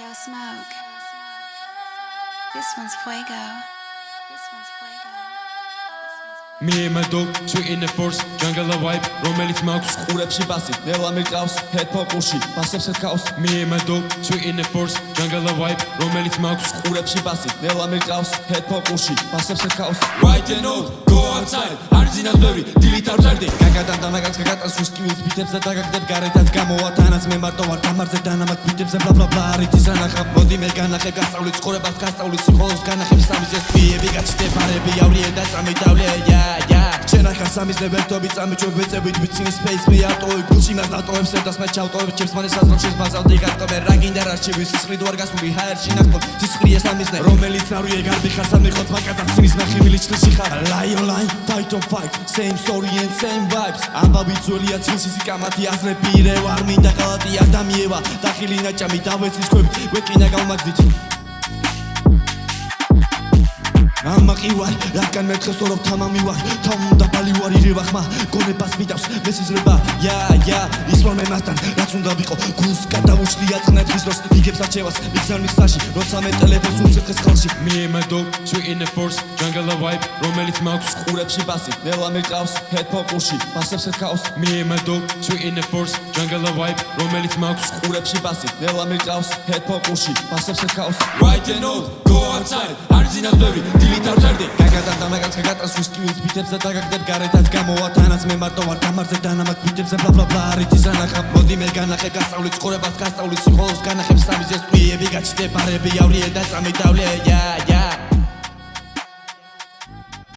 Yo, Smoke. This one's fuego. This one's fuego. Me and my dog, sweet in the force, jungle vibe, რომელიც მაქვს ყურებში ბასი, ნელა მიყავს, headphone ყურში, ბასებს ეთქავს. Me and my dog, sweet in the force, jungle vibe, რომელიც მაქვს ყურებში ბასი, ნელა მიყავს, headphone ყურში, ბასებს ეთქავს. Right and out, go outside, არზინას ბევრი, დილით არ ვწერდი. გაგადან დამაგაც გაგატანს ვისკივის ბიტებს და დაგაგდებ გარეთაც გამოვათანაც მე მარტო ვარ გამარზე დანამატ ბიტებს და ბლა ბლა არითი სანახა. მოდი მე განახე გასწავლით ცხოვრებას, გასწავლის სიხოლოს განახებს სამიზეს პირები გაცდე ბარები ავლიე და წამიდავლე შენ ახლა სამიზნე ვერტობი წამიჭობ ვეწევით ვიცინი space me ატოი გულში მას დატოვებ სერდას მე ჩავტოვებ ჩემს მანეს აზრობშის ბაზავდი გატოვე რა გინდა რა რჩევი სისხლი თუ არ გასული ჰაერში ნახო სისხლი ეს სამიზნე რომელიც არვიე გარდი ხარ სამიხოც მაგასაც ცინის ნახი მილიჩლში ხარ lie online fight on fight same story and same vibes ამბავი ძოლია ცილსისი კამათი აზრები რე ვარ მინდა ყალატი ადამიანა დახილი ნაჭამი დავეცის ხვებით ვეკინა გავმაგდით ამაყი ვარ, რადგან მე დღეს ვორობ თამამი ვარ თამდა ბალი ვარ ირევა ხმა, გონებას მიდავს მესიზრება ის ვარ მე მასთან, რაც უნდა ვიყო გულს გადაუჭდი აწყნებს ის დროს იგებს არჩევას, მიგზავნის საში როცა მე ტელეფონს უცეცხეს ხელში Me and my dog, sweet in the force, jungle vibe, რომელიც მაქვს ყურებში ბასი, ნელა მიყავს, headphone ყურში, ბასებს ეთქავს Me and my dog, sweet in the force, jungle vibe, რომელიც მაქვს ყურებში ბასი, ნელა მიყავს, headphone ყურში, ბასებს ეთქავს Right and out, go outside, არზინას ბევრი, დილით არ ვწერდი. გაგადან დამაგაც გაგატანს ვისკივის ბიტებს და დაგაგდებ გარეთაც გამოვათანაც მე მარტო ვარ გამარზე დანამატ ბიტებს და ბლა ბლა არითი სანახა. მოდი მე განახე გასწავლით ცხოვრებას, გასწავლის სიხოლოს განახებს სამიზეს პირები გაცდე ბარები ავლიე და წამიდავლე